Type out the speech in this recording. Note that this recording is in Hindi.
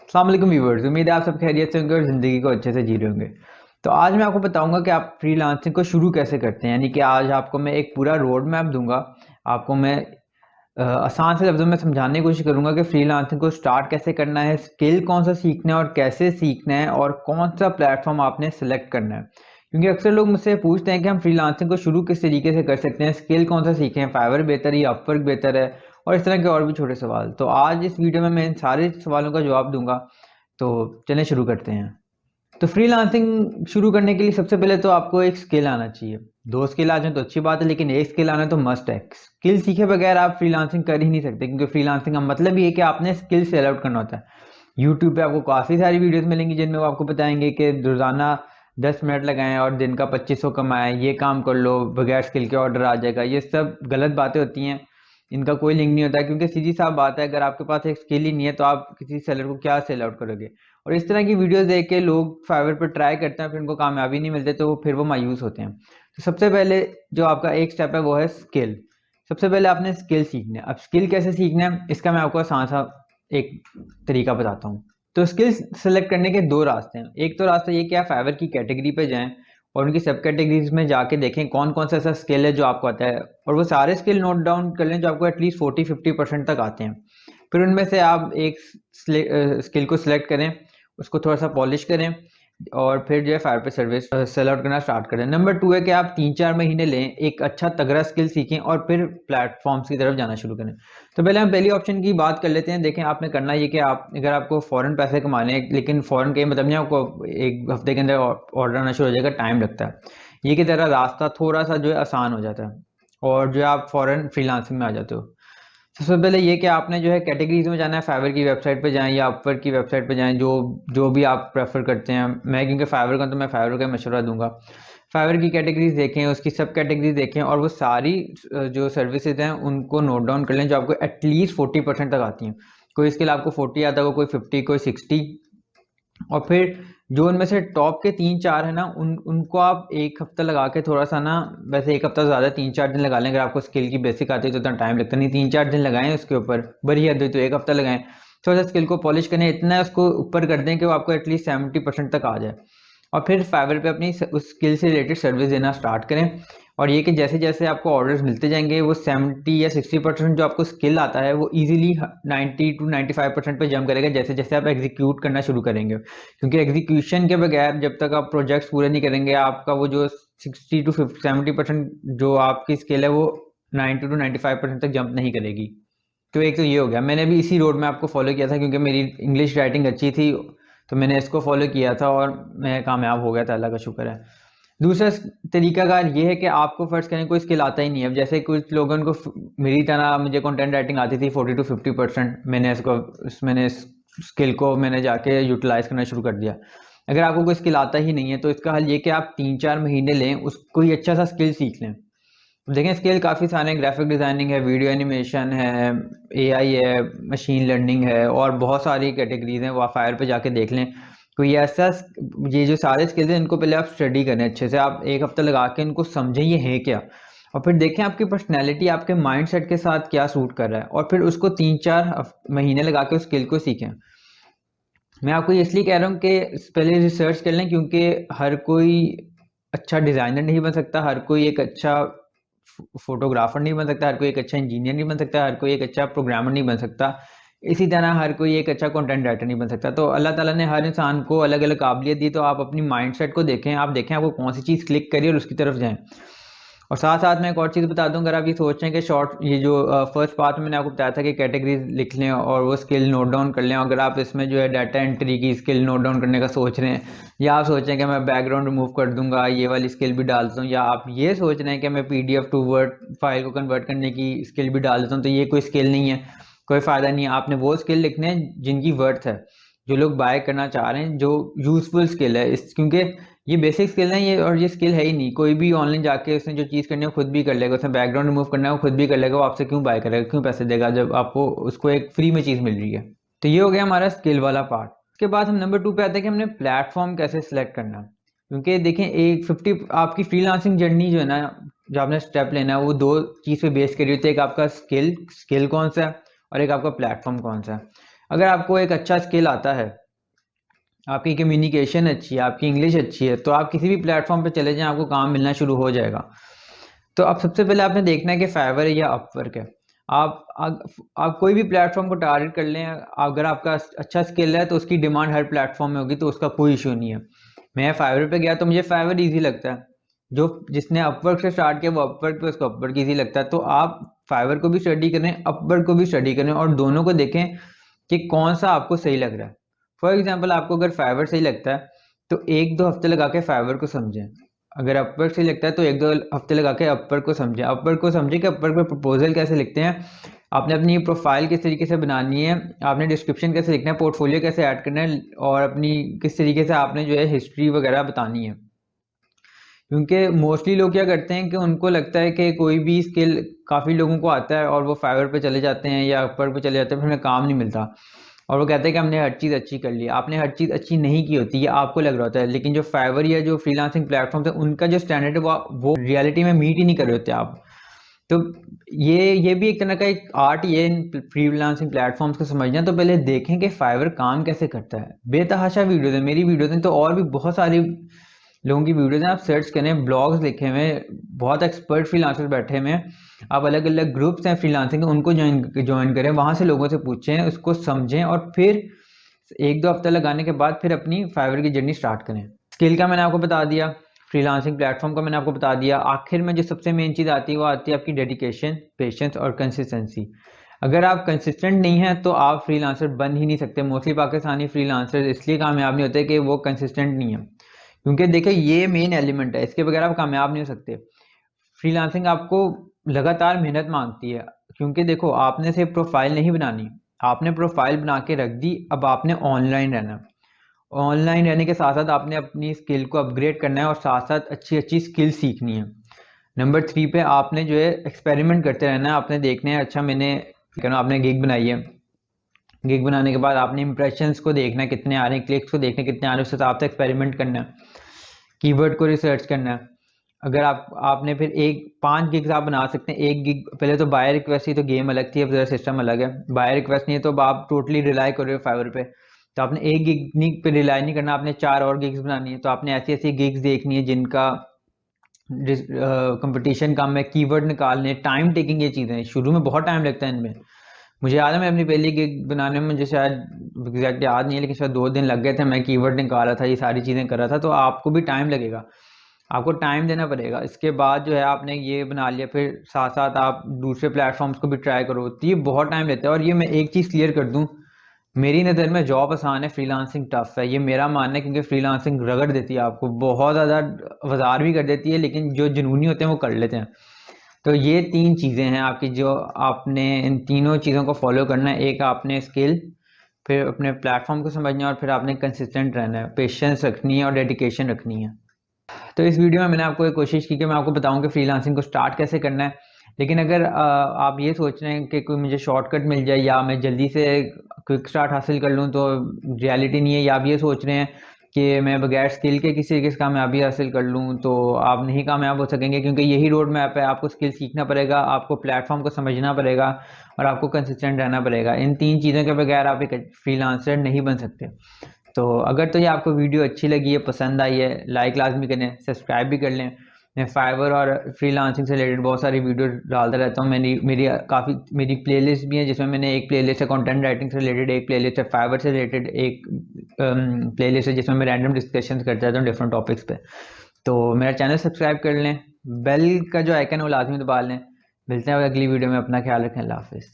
अस्सलाम वालेकुम व्यूअर्स, उम्मीद है आप सब खैरियत से होंगे और ज़िंदगी को अच्छे से जी रहे होंगे। तो आज मैं आपको बताऊंगा कि आप फ्रीलांसिंग को शुरू कैसे करते हैं। यानी कि आज आपको मैं एक पूरा रोड मैप दूंगा। आपको मैं आसान से लफ्ज़ों में समझाने की कोशिश करूंगा कि फ्रीलांसिंग को स्टार्ट कैसे करना है, स्किल कौन सा सीखना है और कैसे सीखना है, और कौन सा प्लेटफॉर्म आपने सेलेक्ट करना है। क्योंकि अक्सर लोग मुझसे पूछते हैं कि हम फ्रीलांसिंग को शुरू किस तरीके से कर सकते हैं, स्किल कौन सा सीखें, फाइवर बेहतर है या अपवर्क बेहतर है, और इस तरह के और भी छोटे सवाल। तो आज इस वीडियो में मैं इन सारे सवालों का जवाब दूंगा। तो चलें शुरू करते हैं। तो फ्रीलांसिंग शुरू करने के लिए सबसे पहले तो आपको एक स्किल आना चाहिए। दो स्किल आ जाए तो अच्छी बात है, लेकिन एक स्किल आना तो मस्ट है। स्किल सीखे बगैर आप फ्रीलांसिंग कर ही नहीं सकते, क्योंकि फ्रीलांसिंग का मतलब ही है कि आपने स्किल सेल आउट करना होता है। यूट्यूब पे आपको काफ़ी सारी वीडियोस मिलेंगी जिनमें वो आपको बताएंगे कि रोज़ाना 10 मिनट लगाएं और दिन का 2500 कमाएं, ये काम कर लो, बगैर स्किल के ऑर्डर आ जाएगा। ये सब गलत बातें होती हैं, इनका कोई लिंक नहीं होता है। क्योंकि सीधी साफ बात है, अगर आपके पास एक स्किल ही नहीं है तो आप किसी सेलर को क्या सेल आउट करोगे। और इस तरह की वीडियोस देख के लोग फाइवर पर ट्राई करते हैं, फिर उनको कामयाबी नहीं मिलते तो फिर वो मायूस होते हैं। तो सबसे पहले जो आपका एक स्टेप है वो है स्किल। सबसे पहले आपने स्किल सीखना है। अब स्किल कैसे सीखना है इसका मैं आपको आसान सा एक तरीका बताता हूँ। तो स्किल सेलेक्ट करने के दो रास्ते हैं। एक तो रास्ता ये कि आप फाइवर की कैटेगरी पे जाएं और उनकी सब कैटेगरीज में जाके देखें कौन कौन सा ऐसा स्किल है जो आपको आता है, और वो सारे स्किल नोट डाउन कर लें जो आपको एटलीस्ट 40-50% तक आते हैं। फिर उनमें से आप एक स्किल को सिलेक्ट करें, उसको थोड़ा सा पॉलिश करें, और फिर जो है फायर पे सर्विस सेल आउट करना स्टार्ट करें। नंबर 2 है कि आप 3-4 महीने लें, एक अच्छा तगड़ा स्किल सीखें और फिर प्लेटफॉर्म्स की तरफ जाना शुरू करें। तो पहले हम पहली ऑप्शन की बात कर लेते हैं। देखें, आपने करना ये कि आप अगर आपको फ़ौरन पैसे कमाने हैं, लेकिन फ़ौरन के मतलब नहीं, आपको एक हफ्ते के अंदर ऑर्डर आना शुरू हो जाएगा, टाइम लगता है। ये की तरह रास्ता थोड़ा सा जो है आसान हो जाता है और जो है आप फ़ौरन फ्रीलांसिंग में आ जाते हो। सबसे पहले ये कि आपने जो है कैटेगरीज में जाना है। फाइवर की वेबसाइट पे जाएं या अपवर्क की वेबसाइट पे जाएं, जो जो भी आप प्रेफर करते हैं। मैं क्योंकि फाइवर का, तो मैं फाइवर का मशवरा दूंगा। फाइवर की कैटेगरीज देखें, उसकी सब कैटेगरीज देखें, और वो सारी जो सर्विसेज हैं उनको नोट डाउन कर लें जो आपको एटलीस्ट 40% तक आती हैं। कोई स्किल आपको 40 आता है, कोई 50, कोई 60। और फिर जो उनमें से टॉप के 3-4 है ना, उनको आप एक हफ्ता लगा के थोड़ा सा ना, वैसे एक हफ्ता ज़्यादा, 3-4 दिन लगा लें। अगर आपको स्किल की बेसिक आती है तो उतना टाइम लगता नहीं, 3-4 दिन लगाएं उसके ऊपर। बड़ी हद हुई तो एक हफ्ता लगाएं। थोड़ा सा स्किल को पॉलिश करें, इतना उसको ऊपर कर दें कि वो आपको एटलीस्ट 70% तक आ जाए। और फिर फाइवर पे अपनी उस स्किल से रिलेटेड सर्विस देना स्टार्ट करें। और ये कि जैसे जैसे आपको ऑर्डर्स मिलते जाएंगे, वो 70 या 60% जो आपको स्किल आता है वो इजीली 90-95% पे जंप करेगा जैसे जैसे आप एग्जीक्यूट करना शुरू करेंगे। क्योंकि एग्जीक्यूशन के बगैर जब तक आप प्रोजेक्ट्स पूरे नहीं करेंगे, आपका वो जो 60-70% जो आपकी स्किल है वो 90-95% तक जंप नहीं करेगी। तो एक तो ये हो गया। मैंने भी इसी रोड में आपको फॉलो किया था, क्योंकि मेरी इंग्लिश राइटिंग अच्छी थी, तो मैंने इसको फॉलो किया था और मैं कामयाब हो गया था, अल्लाह का शुक्र है। दूसरा तरीकाकार ये है कि आपको फर्स्ट करें कोई स्किल आता ही नहीं है। अब जैसे कुछ लोगों को मेरी तरह, मुझे कंटेंट राइटिंग आती थी 40-50%, मैंने इस स्किल को मैंने जाके यूटिलाइज करना शुरू कर दिया। अगर आपको कोई स्किल आता ही नहीं है तो इसका हल ये कि आप 3-4 महीने लें, उस कोई अच्छा सा स्किल सीख लें। देखें, स्किल काफ़ी सारे हैं। ग्राफिक डिज़ाइनिंग है, वीडियो एनिमेशन है, एआई है, मशीन लर्निंग है, और बहुत सारी कैटेगरीज हैं। वो आप फायर पे जाके देख लें कोई ऐसा। ये जो सारे स्किल्स हैं इनको पहले आप स्टडी करें अच्छे से। आप एक हफ्ता लगा के इनको समझें ये है क्या, और फिर देखें आपकी पर्सनैलिटी आपके माइंड सेट के साथ क्या सूट कर रहा है, और फिर उसको 3-4 महीने लगा के उस स्किल को सीखें। मैं आपको ये इसलिए कह रहा हूँ कि पहले रिसर्च कर लें, क्योंकि हर कोई अच्छा डिज़ाइनर नहीं बन सकता, हर कोई एक अच्छा फोटोग्राफर नहीं बन सकता, हर कोई एक अच्छा इंजीनियर नहीं बन सकता, हर कोई एक अच्छा प्रोग्रामर नहीं बन सकता। इसी तरह हर कोई एक अच्छा कंटेंट राइटर नहीं बन सकता। तो अल्लाह ताला ने हर इंसान को अलग अलग काबिलियत दी। तो आप अपनी माइंडसेट को देखें, आप देखें आपको कौन सी चीज़ क्लिक करिए और उसकी तरफ जाएं। और साथ साथ मैं एक और चीज़ बता दूं, अगर आप ये सोच रहे हैं कि शॉर्ट, ये जो फर्स्ट पार्ट में मैंने आपको बताया था कि कैटेगरीज लिख लें और वो स्किल नोट डाउन कर लें, अगर आप इसमें जो है डाटा एंट्री की स्किल नोट डाउन करने का सोच रहे हैं, या आप सोच रहे हैं कि मैं बैकग्राउंड रिमूव कर दूंगा, ये वाली स्किल भी डाल देता हूँ, या आप ये सोच रहे हैं कि मैं पीडीएफ टू वर्ड फाइल को कन्वर्ट करने की स्किल भी डाल देता हूँ, तो ये कोई स्किल नहीं है, कोई फ़ायदा नहीं है। आपने वो स्किल लिखने हैं जिनकी वर्थ है, जो लोग बाय करना चाह रहे हैं, जो यूजफुल स्किल है। इस क्योंकि ये बेसिक स्किल है ये, और ये स्किल है ही नहीं। कोई भी ऑनलाइन जाके उसने जो चीज़ करनी है वो खुद भी कर लेगा। उसने बैकग्राउंड रिमूव करना है वो खुद भी कर लेगा। वो आपसे क्यों बाय करेगा, क्यों पैसे देगा जब आपको उसको एक फ्री में चीज़ मिल रही है। तो ये हो गया हमारा स्किल वाला पार्ट। उसके बाद हम नंबर 2 पे आते हैं कि हमने प्लेटफॉर्म कैसे सिलेक्ट करना। क्योंकि देखें, एक 50 आपकी फ्रीलांसिंग जर्नी जो है ना, जो आपने स्टेप लेना है वो दो चीज़ पे बेस करी होती है। एक आपका स्किल स्किल कौन सा है, और एक आपका प्लेटफॉर्म कौन सा है। अगर आपको एक अच्छा स्किल आता है, आपकी कम्युनिकेशन अच्छी है, आपकी इंग्लिश अच्छी है, तो आप किसी भी प्लेटफॉर्म पे चले जाएं, आपको काम मिलना शुरू हो जाएगा। तो अब सबसे पहले आपने देखना है कि फाइवर है या अपवर्क है। आप कोई भी प्लेटफॉर्म को टारगेट कर लें, अगर आपका अच्छा स्किल है तो उसकी डिमांड हर प्लेटफॉर्म में होगी, तो उसका कोई इशू नहीं है। मैं फाइवर पे गया तो मुझे फाइवर ईजी लगता है, जो जिसने अपवर्क से स्टार्ट किया वो अपवर्क पे उसको अपवर्क ईजी लगता है। तो आप फाइवर को भी स्टडी करें, अपवर्क को भी स्टडी करें और दोनों को देखें कि कौन सा आपको सही लग रहा है। फॉर एग्जाम्पल, आपको अगर फाइवर सही लगता है तो एक दो हफ्ते लगा के फाइवर को समझें। अगर अपवर्क सही लगता है तो एक दो हफ्ते लगा के अपवर्क को समझें। अपवर्क को समझें कि अपवर्क में प्रपोजल कैसे लिखते हैं, आपने अपनी प्रोफाइल किस तरीके से बनानी है, आपने डिस्क्रिप्शन कैसे लिखना है, पोर्टफोलियो कैसे ऐड करना है, और अपनी किस तरीके से आपने जो है हिस्ट्री वगैरह बतानी है। क्योंकि मोस्टली लोग क्या करते हैं कि उनको लगता है कि कोई भी स्किल काफ़ी लोगों को आता है और वो फाइवर पे चले जाते हैं या अपवर्क पे चले जाते हैं, फिर उन्हें काम नहीं मिलता और वो कहते हैं कि हमने हर चीज़ अच्छी कर ली। आपने हर चीज़ अच्छी नहीं की होती, ये आपको लग रहा होता है, लेकिन जो फाइवर या जो फ्रीलांसिंग प्लेटफॉर्म है उनका जो स्टैंडर्ड है वो रियलिटी में मीट ही नहीं कर रहे होते आप। तो ये भी एक तरह का एक आर्ट, ये इन फ्रीलांसिंग प्लेटफॉर्म्स को समझना। तो पहले देखें कि फाइवर काम कैसे करता है। बेतहाशा वीडियोज़ है, मेरी वीडियोज़ हैं, तो और भी बहुत सारी लोगों की वीडियोज़ हैं, आप सर्च करें, ब्लॉग्स लिखे हुए, बहुत एक्सपर्ट फ्रीलांसर बैठे हुए हैं। आप अलग अलग ग्रुप्स हैं फ्रीलांसिंग के, उनको ज्वाइन करें, वहाँ से लोगों से पूछें, उसको समझें और फिर एक दो हफ्ता लगाने के बाद फिर अपनी फाइवर की जर्नी स्टार्ट करें। स्किल का मैंने आपको बता दिया, फ्रीलांसिंग प्लेटफॉर्म का मैंने आपको बता दिया। आखिर में जो सबसे मेन चीज़ आती है वो आती है आपकी डेडिकेशन, पेशेंस और कंसिस्टेंसी। अगर आप कंसिस्टेंट नहीं हैं तो आप फ्रीलांसर बन ही नहीं सकते। मोस्टली पाकिस्तानी फ्रीलांसर इसलिए कामयाब नहीं होते कि वो कंसिस्टेंट नहीं है, क्योंकि देखिए ये मेन एलिमेंट है, इसके बगैर आप कामयाब नहीं हो सकते। फ्रीलांसिंग आपको लगातार मेहनत मांगती है, क्योंकि देखो आपने सिर्फ प्रोफाइल नहीं बनानी, आपने प्रोफाइल बना के रख दी, अब आपने ऑनलाइन रहना। ऑनलाइन रहने के साथ साथ आपने अपनी स्किल को अपग्रेड करना है और साथ साथ अच्छी अच्छी स्किल सीखनी है। नंबर 3 पे आपने जो है एक्सपेरिमेंट करते रहना है। आपने देखना है, अच्छा मैंने आपने गिग बनाई है, गिग बनाने के बाद आपने इंप्रेशंस को देखना है कितने आ रहे हैं, क्लिक्स को देखना है कितने आ रहे हैं, उस हिसाब से एक्सपेरिमेंट करना है, कीवर्ड को रिसर्च करना है। अगर आपने फिर 5 गिग्स आप बना सकते हैं। एक गिग पहले तो बाय रिक्वेस्ट थी तो गेम अलग थी, अब जरा सिस्टम अलग है। बाय रिक्वेस्ट नहीं है तो अब आप टोटली रिलाई कर रहे हो फाइवर पे, तो आपने एक गिग पे रिलाई नहीं करना, आपने 4 और गिग्स बनानी है। तो आपने ऐसी ऐसी गिग्स देखनी है जिनका कंपटीशन कम है, कीवर्ड निकालने, टाइम टेकिंग, ये चीज़ें शुरू में बहुत टाइम लगता है इनमें। मुझे याद है मैं अपनी पहली गिग बनाने में, मुझे शायद एग्जैक्ट याद नहीं है लेकिन शायद 2 दिन लग गए थे। मैं कीवर्ड निकाला था, ये सारी चीज़ें कर रहा था। तो आपको भी टाइम लगेगा, आपको टाइम देना पड़ेगा। इसके बाद जो है आपने ये बना लिया, फिर साथ साथ आप दूसरे प्लेटफॉर्म्स को भी ट्राई करो, तो ये बहुत टाइम लेता है। और ये मैं एक चीज़ क्लियर कर दूं, मेरी नज़र में जॉब आसान है, फ्रीलांसिंग टफ है, ये मेरा मानना है। क्योंकि फ्रीलांसिंग रगड़ देती है आपको, बहुत ज़्यादा बाजार भी कर देती है, लेकिन जो जुनूनी होते हैं वो कर लेते हैं। तो ये 3 चीज़ें हैं आपकी, जो आपने इन तीनों चीज़ों को फॉलो करना है। एक आपने स्किल, फिर अपने प्लेटफॉर्म को समझना है और फिर आपने कंसिस्टेंट रहना है, पेशेंस रखनी है और डेडिकेशन रखनी है। तो इस वीडियो में मैंने आपको एक कोशिश की कि मैं आपको बताऊं कि फ्रीलांसिंग को स्टार्ट कैसे करना है। लेकिन अगर आप ये सोच रहे हैं कि कोई मुझे शॉर्टकट मिल जाए या मैं जल्दी से क्विक स्टार्ट हासिल कर लूं, तो रियलिटी नहीं है। या आप ये सोच रहे हैं कि मैं बगैर स्किल के किसी तरीके से कामयाबी हासिल कर लूं, तो आप नहीं कामयाब हो सकेंगे। क्योंकि यही रोड मैप है, आपको स्किल सीखना पड़ेगा, आपको प्लेटफॉर्म को समझना पड़ेगा और आपको कंसिस्टेंट रहना पड़ेगा। इन 3 चीज़ों के बगैर आप एक फ्रीलांसर नहीं बन सकते। तो अगर तो ये आपको वीडियो अच्छी लगी है, पसंद आई है, लाइक लाजमी करें, सब्सक्राइब भी कर लें। मैं फाइवर और फ्रीलांसिंग से रिलेटेड बहुत सारी वीडियो डालता रहता हूँ। मेरी प्लेलिस्ट भी है, जिसमें मैंने एक प्लेलिस्ट है कंटेंट राइटिंग से रिलेटेड, एक प्लेलिस्ट है फाइवर से रिलेटेड, एक प्लेलिस्ट है जिसमें मैं रैंडम डिस्कशन करता रहता हूँ डिफरेंट टॉपिक्स पे। तो मेरा चैनल सब्सक्राइब कर लें, बेल का जो आइकन है वो लाजमी दबा लें। मिलते हैं अगली वीडियो में, अपना ख्याल रखें, अल्लाह हाफिज़।